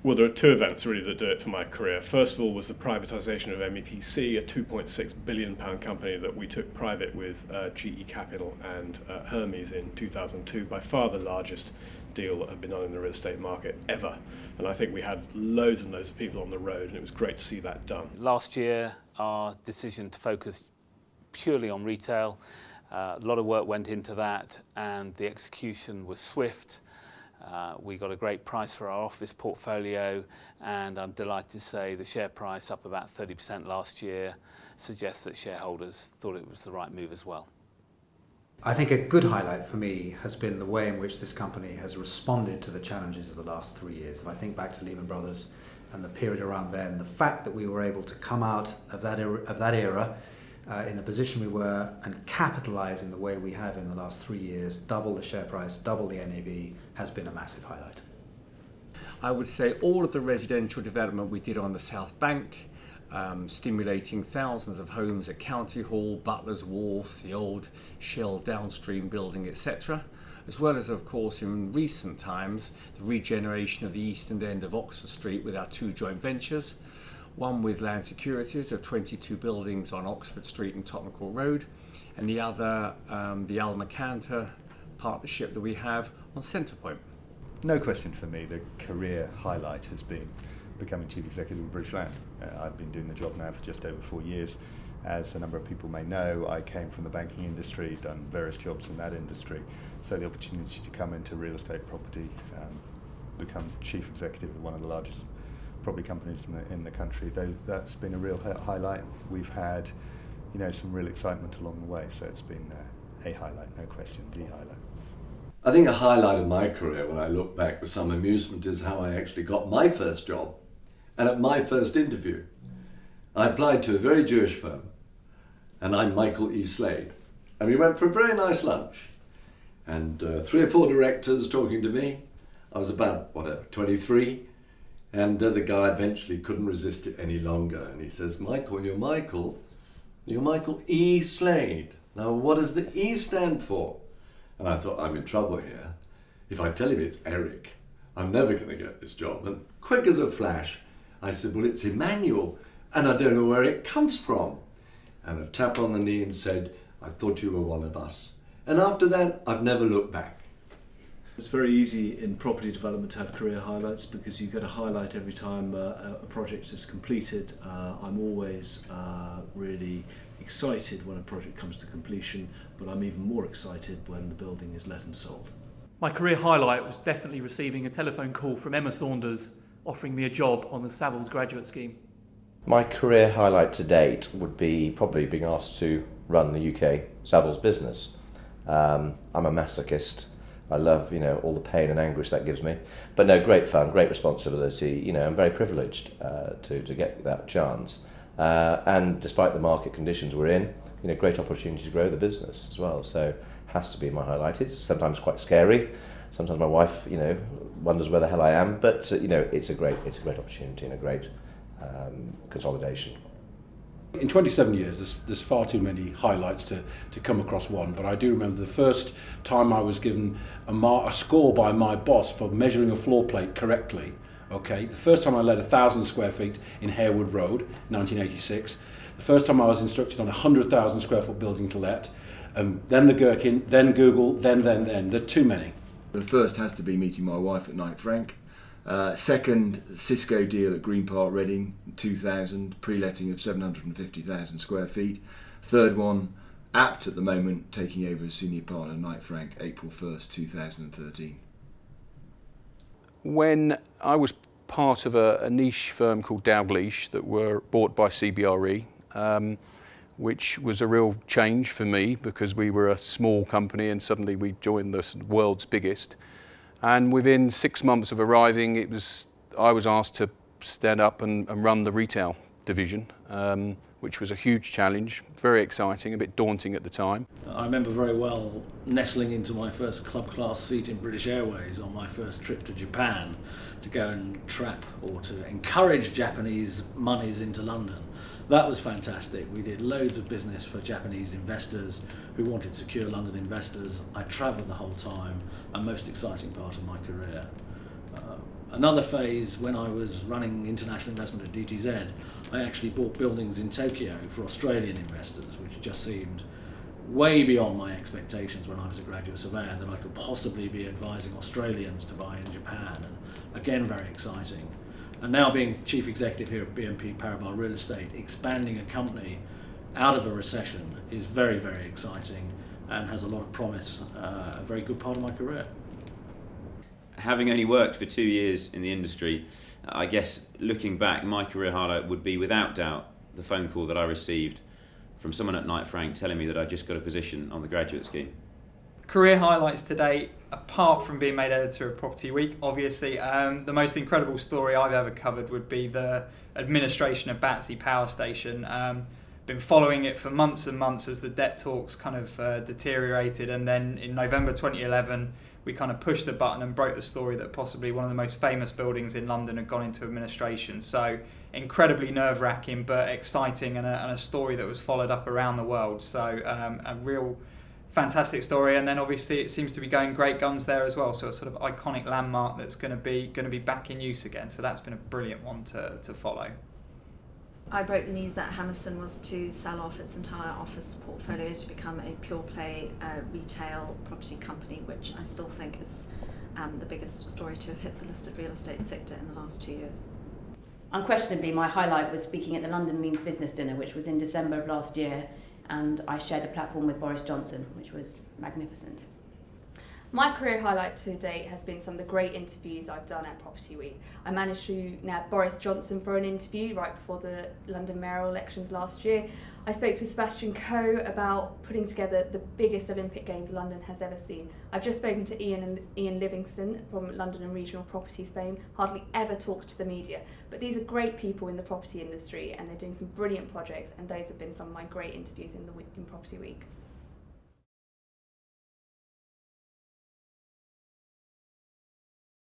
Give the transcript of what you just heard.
Well, there are two events really that do it for my career. First of all was the privatisation of MEPC, a £2.6 billion company that we took private with GE Capital and Hermes in 2002, by far the largest deal that had been done in the real estate market ever. And I think we had loads and loads of people on the road, and it was great to see that done. Last year, our decision to focus purely on retail, a lot of work went into that, and the execution was swift. We got a great price for our office portfolio, and I'm delighted to say the share price, up about 30% last year, suggests that shareholders thought it was the right move as well. I think a good highlight for me has been the way in which this company has responded to the challenges of the last 3 years. If I think back to Lehman Brothers and the period around then, the fact that we were able to come out of that era in the position we were and capitalise in the way we have in the last 3 years, double the share price, double the NAV, has been a massive highlight. I would say all of the residential development we did on the South Bank, stimulating thousands of homes at County Hall, Butler's Wharf, the old Shell downstream building, etc., as well as, of course, in recent times, the regeneration of the eastern end of Oxford Street with our two joint ventures, one with Land Securities of 22 buildings on Oxford Street and Tottenham Court Road, and the other, the Al Macanter partnership that we have on Centrepoint. No question for me, the career highlight has been becoming Chief Executive of British Land. I've been doing the job now for just over 4 years. As a number of people may know, I came from the banking industry, done various jobs in that industry, so the opportunity to come into real estate property, become Chief Executive of one of the largest property companies in the country, that's been a real highlight. We've had, some real excitement along the way, so it's been a highlight, no question, the highlight. I think a highlight of my career, when I look back with some amusement, is how I actually got my first job. And at my first interview, I applied to a very Jewish firm, and I'm Michael E. Slade. And we went for a very nice lunch, and 3 or 4 directors talking to me. I was about, 23, and the guy eventually couldn't resist it any longer, and he says, Michael you're Michael E. Slade. Now, what does the E stand for? And I thought, I'm in trouble here. If I tell him it's Eric, I'm never going to get this job. And quick as a flash, I said, well, it's Emmanuel, and I don't know where it comes from. And a tap on the knee and said, I thought you were one of us. And after that, I've never looked back. It's very easy in property development to have career highlights because you get a highlight every time a project is completed. I'm always really excited when a project comes to completion, but I'm even more excited when the building is let and sold. My career highlight was definitely receiving a telephone call from Emma Saunders offering me a job on the Savills graduate scheme. My career highlight to date would be probably being asked to run the UK Savills business. I'm a masochist. I love, all the pain and anguish that gives me. But no, great fun, great responsibility. I'm very privileged to get that chance. And despite the market conditions we're in, great opportunity to grow the business as well. So has to be my highlight. It's sometimes quite scary. Sometimes my wife, wonders where the hell I am. But it's a great opportunity and a great consolidation. In 27 years, there's far too many highlights to come across one, but I do remember the first time I was given a score by my boss for measuring a floor plate correctly. Okay, the first time I let 1,000 square feet in Harewood Road, 1986. The first time I was instructed on a 100,000 square foot building to let, then the Gherkin, then Google, then. There are too many. The first has to be meeting my wife at Knight Frank. Second, Cisco deal at Green Park, Reading, 2000, pre-letting of 750,000 square feet. Third one, apt at the moment, taking over as senior partner at Knight Frank, April 1st, 2013. When I was part of a niche firm called Dalgleish that were bought by CBRE, which was a real change for me because we were a small company and suddenly we joined the world's biggest. And within 6 months of arriving, I was asked to stand up and run the retail division, which was a huge challenge, very exciting, a bit daunting at the time. I remember very well nestling into my first club class seat in British Airways on my first trip to Japan to go and trap or to encourage Japanese monies into London. That was fantastic. We did loads of business for Japanese investors who wanted secure London investors. I travelled the whole time, and most exciting part of my career. Another phase, when I was running international investment at DTZ, I actually bought buildings in Tokyo for Australian investors, which just seemed way beyond my expectations when I was a graduate surveyor, that I could possibly be advising Australians to buy in Japan, and again very exciting. And now being chief executive here at BNP Paribas Real Estate, expanding a company out of a recession is very, very exciting and has a lot of promise, a very good part of my career. Having only worked for 2 years in the industry, I guess looking back, my career highlight would be without doubt the phone call that I received from someone at Knight Frank telling me that I just got a position on the graduate scheme. Career highlights today, apart from being made editor of Property Week, obviously, the most incredible story I've ever covered would be the administration of Battersea Power Station. Been following it for months and months as the debt talks kind of deteriorated, and then in November 2011 we kind of pushed the button and broke the story that possibly one of the most famous buildings in London had gone into administration. So incredibly nerve-wracking but exciting, and a story that was followed up around the world. So a real fantastic story, and then obviously it seems to be going great guns there as well. So a sort of iconic landmark that's going to be back in use again. So that's been a brilliant one to follow. I broke the news that Hammerson was to sell off its entire office portfolio to become a pure play retail property company, which I still think is the biggest story to have hit the listed real estate sector in the last 2 years. Unquestionably, my highlight was speaking at the London Means Business Dinner, which was in December of last year, and I shared the platform with Boris Johnson, which was magnificent. My career highlight to date has been some of the great interviews I've done at Property Week. I managed to nab Boris Johnson for an interview right before the London mayoral elections last year. I spoke to Sebastian Coe about putting together the biggest Olympic Games London has ever seen. I've just spoken to Ian Livingston from London and Regional Properties fame, hardly ever talks to the media. But these are great people in the property industry, and they're doing some brilliant projects, and those have been some of my great interviews in Property Week.